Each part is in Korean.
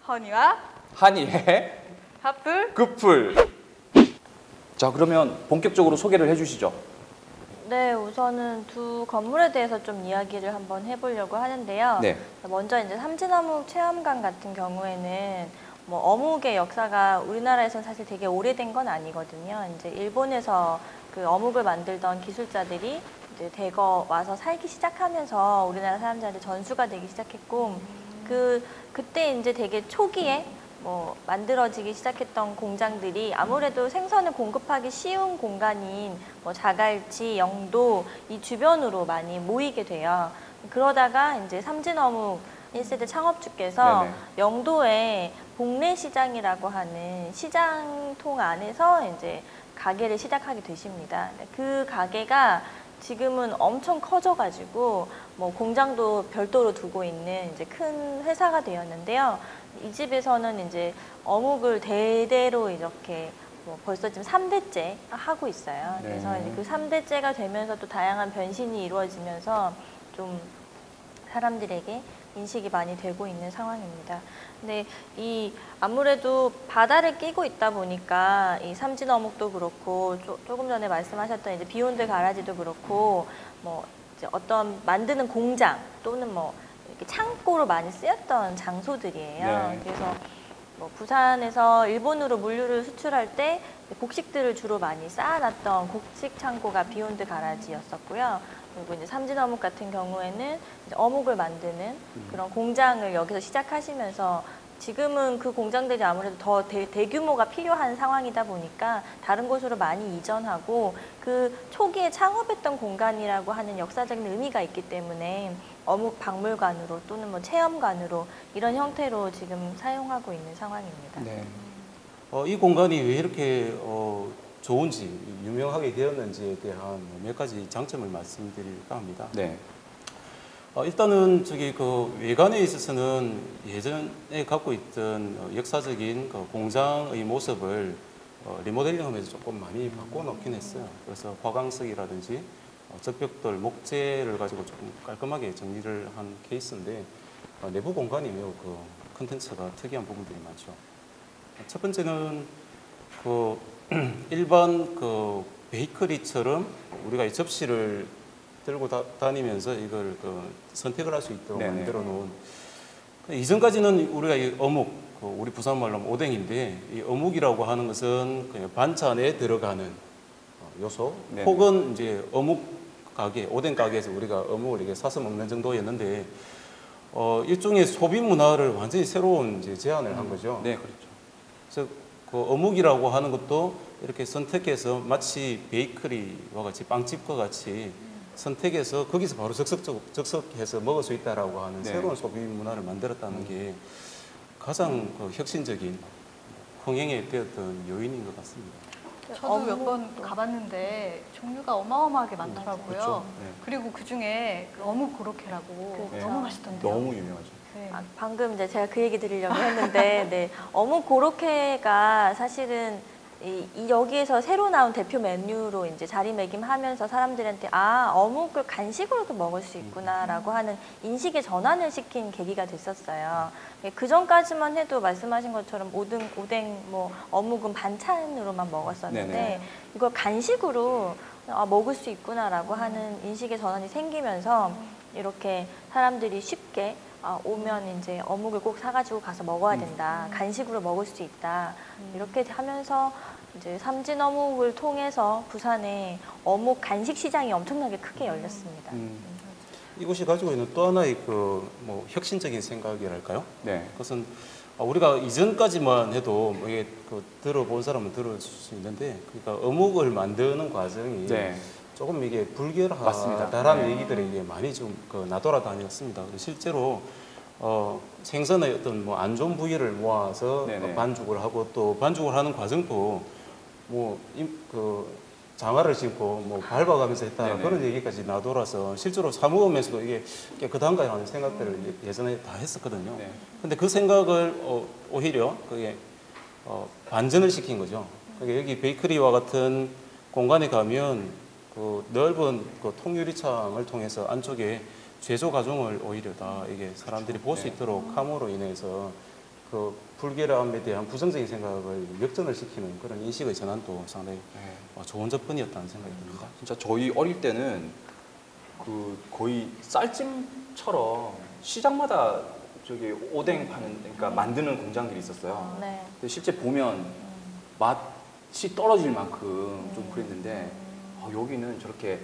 허니와 한이의 핫플. 굿풀. 자, 그러면 본격적으로 소개를 해주시죠. 네, 우선은 두 건물에 대해서 좀 이야기를 한번 해보려고 하는데요. 네. 먼저 이제 삼진어묵 체험관 같은 경우에는 뭐 어묵의 역사가 우리나라에서는 사실 되게 오래된 건 아니거든요. 이제 일본에서 그 어묵을 만들던 기술자들이 이제 대거 와서 살기 시작하면서 우리나라 사람들한테 전수가 되기 시작했고, 그때 이제 되게 초기에 뭐 만들어지기 시작했던 공장들이 아무래도 생선을 공급하기 쉬운 공간인 뭐 자갈치, 영도 이 주변으로 많이 모이게 돼요. 그러다가 이제 삼진어묵 1세대 창업주께서 네네. 영도에 복례시장이라고 하는 시장통 안에서 이제 가게를 시작하게 되십니다. 그 가게가 지금은 엄청 커져가지고 뭐 공장도 별도로 두고 있는 이제 큰 회사가 되었는데요. 이 집에서는 이제 어묵을 대대로 이렇게 뭐 벌써 지금 3대째 하고 있어요. 그래서 이제 그 3대째가 되면서 또 다양한 변신이 이루어지면서 좀 사람들에게 인식이 많이 되고 있는 상황입니다. 근데 이 아무래도 바다를 끼고 있다 보니까 이 삼진어묵도 그렇고 조금 전에 말씀하셨던 이제 비욘드 가라지도 그렇고 뭐 이제 어떤 만드는 공장 또는 뭐 이렇게 창고로 많이 쓰였던 장소들이에요. 네. 그래서 뭐 부산에서 일본으로 물류를 수출할 때 곡식들을 주로 많이 쌓아놨던 곡식 창고가 비욘드 가라지였었고요. 그리고 이제 삼진어묵 같은 경우에는 이제 어묵을 만드는 그런 공장을 여기서 시작하시면서 지금은 그 공장들이 아무래도 더 대규모가 필요한 상황이다 보니까 다른 곳으로 많이 이전하고 그 초기에 창업했던 공간이라고 하는 역사적인 의미가 있기 때문에 어묵 박물관으로 또는 뭐 체험관으로 이런 형태로 지금 사용하고 있는 상황입니다. 네. 이 공간이 왜 이렇게 좋은지, 유명하게 되었는지에 대한 몇 가지 장점을 말씀드릴까 합니다. 네. 일단은 그 외관에 있어서는 예전에 갖고 있던 역사적인 그 공장의 모습을 리모델링하면서 조금 많이 바꿔놓긴 했어요. 그래서 화강석이라든지 적벽돌, 목재를 가지고 조금 깔끔하게 정리를 한 케이스인데 내부 공간이 매우 그 컨텐츠가 특이한 부분들이 많죠. 첫 번째는 그 일반 그 베이커리처럼 우리가 이 접시를 들고 다니면서 이걸 그 선택을 할 수 있도록 네네. 만들어 놓은. 이전까지는 우리가 이 어묵, 우리 부산말로 하면 오뎅인데 이 어묵이라고 하는 것은 그냥 반찬에 들어가는 요소, 네네. 혹은 이제 어묵 가게, 오뎅 가게에서 우리가 어묵을 이렇게 사서 먹는 정도였는데 일종의 소비 문화를 완전히 새로운 이제 제안을 한 거죠. 네, 그렇죠. 그래서 그 어묵이라고 하는 것도 이렇게 선택해서 마치 베이커리와 같이 빵집과 같이 선택해서 거기서 바로 즉석해서 먹을 수 있다라고 하는 네. 새로운 소비 문화를 만들었다는 게 가장 그 혁신적인 흥행에 되었던 요인인 것 같습니다. 저도 몇 번 가봤는데 종류가 어마어마하게 많더라고요. 그렇죠. 네. 그리고 그 중에 그 어묵 고로케라고 그렇죠. 너무 맛있던데요. 너무 유명하죠. 네. 방금 이제 제가 그 얘기 드리려고 했는데, 네, 어묵 고로케가 사실은 여기에서 새로 나온 대표 메뉴로 이제 자리매김하면서 사람들한테 어묵을 간식으로도 먹을 수 있구나라고 하는 인식의 전환을 시킨 계기가 됐었어요. 그 전까지만 해도 말씀하신 것처럼 오뎅, 뭐 어묵은 반찬으로만 먹었었는데 네네. 이걸 간식으로 먹을 수 있구나라고 하는 인식의 전환이 생기면서 이렇게 사람들이 쉽게 오면 이제 어묵을 꼭 사가지고 가서 먹어야 된다. 간식으로 먹을 수 있다. 이렇게 하면서 이제 삼진어묵을 통해서 부산에 어묵 간식 시장이 엄청나게 크게 열렸습니다. 이곳이 가지고 있는 또 하나의 그 뭐 혁신적인 생각이랄까요? 네. 그것은 우리가 이전까지만 해도 뭐 이게 그 들어본 사람은 들을 수 있는데, 그러니까 어묵을 만드는 과정이 네. 조금 이게 맞습니다. 불결하다라는 네. 얘기들이 이게 많이 좀 그 나돌아다녔습니다. 실제로 생선의 어떤 뭐 안 좋은 부위를 모아서 네네. 반죽을 하고 또 반죽을 하는 과정도 뭐 장화를 신고 뭐 밟아가면서 했다 네네. 그런 얘기까지 나돌아서 실제로 사 먹으면서도 이게 깨끗한가 하는 생각들을 예전에 다 했었거든요. 네. 근데 그 생각을 오히려 그게 반전을 시킨 거죠. 그러니까 여기 베이커리와 같은 공간에 가면 그 넓은 그 통유리창을 통해서 안쪽에 제조 과정을 오히려 다 이게 사람들이 볼 수 네. 있도록 함으로 인해서 그 불결함에 대한 부정적인 생각을 역전을 시키는 그런 인식의 전환도 상당히 좋은 접근이었다는 생각이 듭니다. 진짜 저희 어릴 때는 그 거의 쌀찜처럼 시장마다 저기 오뎅 파는 그러니까 만드는 공장들이 있었어요. 네. 근데 실제 보면 맛이 떨어질 만큼 좀 그랬는데 여기는 저렇게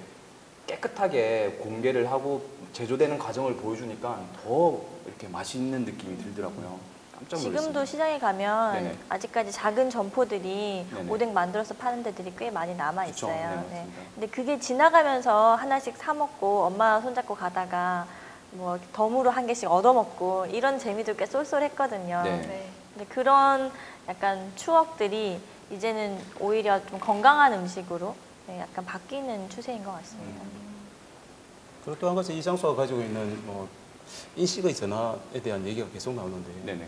깨끗하게 공개를 하고 제조되는 과정을 보여주니까 더 이렇게 맛있는 느낌이 들더라고요. 깜짝 놀랐습니다. 지금도 시장에 가면 네네. 아직까지 작은 점포들이 네네. 오뎅 만들어서 파는 데들이 꽤 많이 남아 그쵸? 있어요. 네, 네. 맞습니다. 근데 그게 지나가면서 하나씩 사 먹고 엄마 손잡고 가다가 뭐 덤으로 한 개씩 얻어 먹고 이런 재미도 꽤 쏠쏠했거든요. 네. 네. 근데 그런 약간 추억들이 이제는 오히려 좀 건강한 음식으로 네, 약간 바뀌는 추세인 것 같습니다. 그리고 또 한 가지 이 장소가 가지고 있는 인식의 전환에 대한 얘기가 계속 나오는데 네네.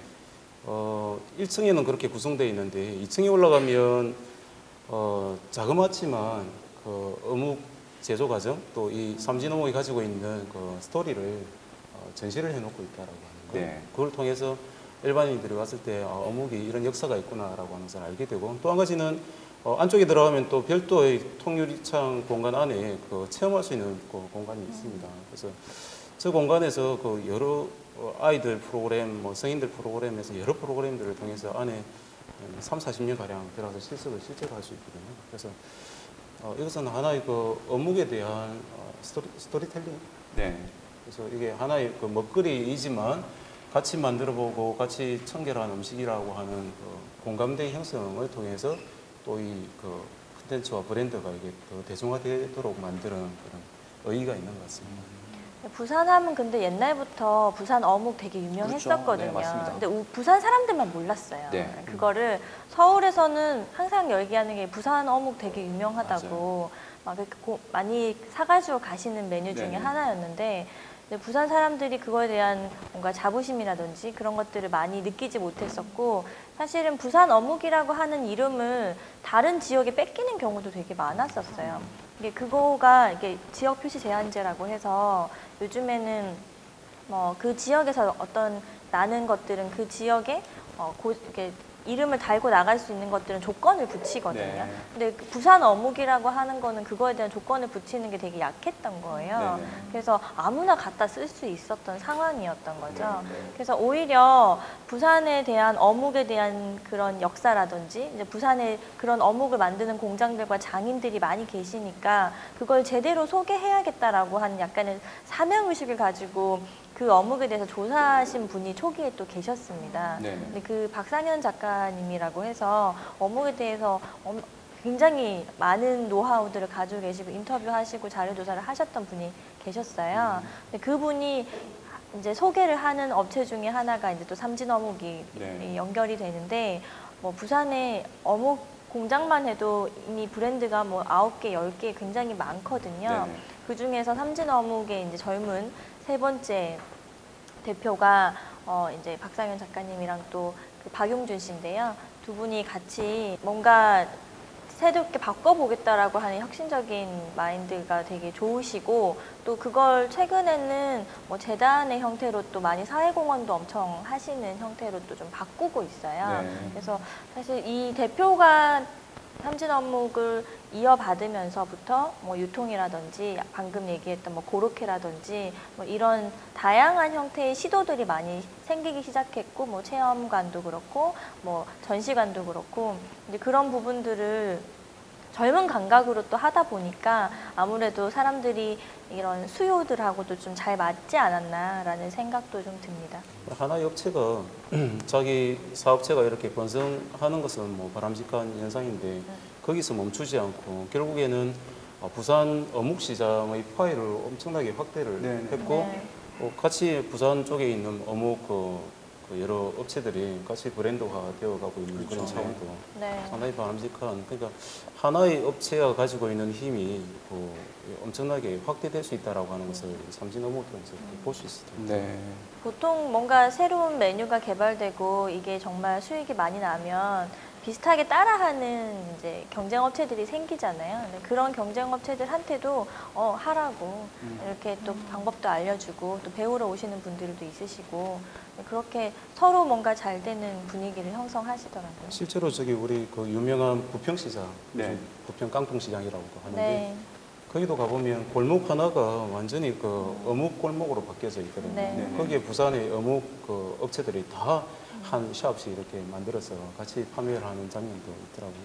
1층에는 그렇게 구성되어 있는데 2층에 올라가면 자그맣지만 그 어묵 제조 과정 또 이 삼진어묵이 가지고 있는 그 스토리를 전시를 해놓고 있다라고 하는 거. 네. 그걸 통해서 일반인들이 왔을 때 어묵이 이런 역사가 있구나라고 하는 것을 알게 되고 또 한 가지는 안쪽에 들어가면 또 별도의 통유리창 공간 안에 그 체험할 수 있는 그 공간이 있습니다. 그래서 저 공간에서 그 여러 아이들 프로그램, 뭐 성인들 프로그램에서 여러 프로그램들을 통해서 안에 3, 40년 가량 들어가서 실습을 실제로 할 수 있거든요. 그래서 이것은 하나의 그 어묵에 대한 스토리텔링. 네. 그래서 이게 하나의 그 먹거리이지만 같이 만들어보고 같이 청결한 음식이라고 하는 그 공감대 형성을 통해서 또 이 그 콘텐츠와 브랜드가 이게 더 대중화되도록 만드는 그런 의의가 있는 것 같습니다. 부산 하면 근데 옛날부터 부산 어묵 되게 유명했었거든요. 그렇죠. 네, 맞습니다. 근데 부산 사람들만 몰랐어요. 네. 그거를 서울에서는 항상 얘기하는 게 부산 어묵 되게 유명하다고 막 이렇게 많이 사가지고 가시는 메뉴 중에 네네. 하나였는데 근데 부산 사람들이 그거에 대한 뭔가 자부심이라든지 그런 것들을 많이 느끼지 못했었고 사실은 부산 어묵이라고 하는 이름을 다른 지역에 뺏기는 경우도 되게 많았었어요. 이게 그거가 이게 지역 표시 제한제라고 해서 요즘에는 뭐 그 지역에서 어떤 나는 것들은 그 지역에 이렇게 이름을 달고 나갈 수 있는 것들은 조건을 붙이거든요. 네. 근데 그 부산 어묵이라고 하는 거는 그거에 대한 조건을 붙이는 게 되게 약했던 거예요. 네. 그래서 아무나 갖다 쓸 수 있었던 상황이었던 거죠. 네. 그래서 오히려 부산에 대한 어묵에 대한 그런 역사라든지 이제 부산에 그런 어묵을 만드는 공장들과 장인들이 많이 계시니까 그걸 제대로 소개해야겠다라고 하는 약간의 사명의식을 가지고 그 어묵에 대해서 조사하신 분이 초기에 또 계셨습니다. 네. 근데 그 박상현 작가님이라고 해서 어묵에 대해서 굉장히 많은 노하우들을 가지고 계시고 인터뷰하시고 자료조사를 하셨던 분이 계셨어요. 근데 그분이 이제 소개를 하는 업체 중에 하나가 이제 또 삼진어묵이 네. 연결이 되는데 뭐 부산에 어묵 공장만 해도 이미 브랜드가 뭐 9개, 10개 굉장히 많거든요. 네네. 그 중에서 삼진어묵의 이제 젊은 세 번째 대표가 이제 박상현 작가님이랑 또 그 박용준 씨인데요. 두 분이 같이 뭔가 새롭게 바꿔보겠다라고 하는 혁신적인 마인드가 되게 좋으시고 또 그걸 최근에는 뭐 재단의 형태로 또 많이 사회공헌도 엄청 하시는 형태로 또 좀 바꾸고 있어요. 네. 그래서 사실 이 대표가 삼진어묵을 이어받으면서부터 뭐 유통이라든지 방금 얘기했던 뭐 고로케라든지 뭐 이런 다양한 형태의 시도들이 많이 생기기 시작했고 뭐 체험관도 그렇고 뭐 전시관도 그렇고 이제 그런 부분들을 젊은 감각으로 또 하다 보니까 아무래도 사람들이 이런 수요들하고도 좀 잘 맞지 않았나라는 생각도 좀 듭니다. 하나의 업체가 자기 사업체가 이렇게 번성하는 것은 뭐 바람직한 현상인데 거기서 멈추지 않고 결국에는 부산 어묵 시장의 파일을 엄청나게 확대를 네. 했고 네. 같이 부산 쪽에 있는 어묵 그 여러 업체들이 같이 브랜드화 되어가고 있는 그런 그렇죠. 차원도 네. 상당히 바람직한 그러니까 하나의 업체가 가지고 있는 힘이 엄청나게 확대될 수 있다라고 하는 것을 삼진어묵을 통해서 볼 수 있을 텐데. 네. 보통 뭔가 새로운 메뉴가 개발되고 이게 정말 수익이 많이 나면 비슷하게 따라하는 이제 경쟁 업체들이 생기잖아요. 근데 그런 경쟁 업체들한테도 하라고 이렇게 또 방법도 알려주고 또 배우러 오시는 분들도 있으시고 그렇게 서로 뭔가 잘 되는 분위기를 형성하시더라고요. 실제로 저기 우리 그 유명한 부평시장, 네. 부평 깡통시장이라고 하는데 네. 거기도 가보면 골목 하나가 완전히 그 어묵 골목으로 바뀌어져 있거든요. 네. 거기에 부산의 어묵 그 업체들이 다 한 샵씩 이렇게 만들어서 같이 판매를 하는 장면도 있더라고요.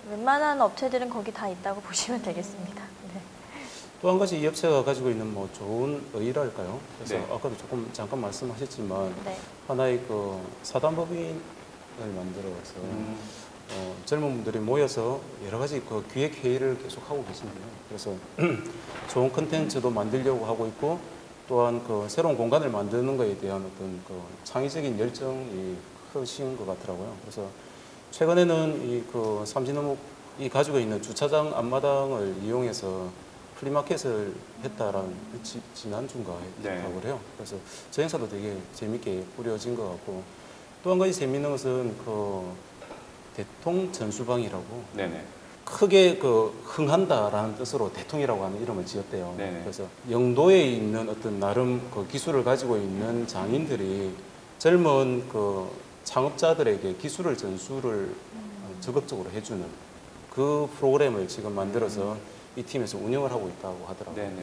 웬만한 업체들은 거기 다 있다고 보시면 되겠습니다. 네. 또 한 가지 이 업체가 가지고 있는 뭐 좋은 의의랄까요? 그래서 네. 아까도 조금 잠깐 말씀하셨지만 네. 하나의 그 사단법인을 만들어서 젊은 분들이 모여서 여러 가지 그 기획 회의를 계속 하고 계십니다. 그래서 좋은 컨텐츠도 만들려고 하고 있고 또한 그 새로운 공간을 만드는 것에 대한 어떤 그 창의적인 열정이 크신 것 같더라고요. 그래서 최근에는 이 그 삼진어묵이 가지고 있는 주차장 앞마당을 이용해서 플리마켓을 했다라는 지난주인가 했다고 그래요. 그래서 저 행사도 되게 재밌게 꾸려진 것 같고 또 한 가지 재밌는 것은 그 대통 전수방이라고 네네. 크게 그 흥한다라는 뜻으로 대통이라고 하는 이름을 지었대요. 네네. 그래서 영도에 있는 어떤 나름 그 기술을 가지고 있는 장인들이 젊은 그 창업자들에게 기술을 전수를 적극적으로 해주는 그 프로그램을 지금 만들어서 이 팀에서 운영을 하고 있다고 하더라고요. 네네.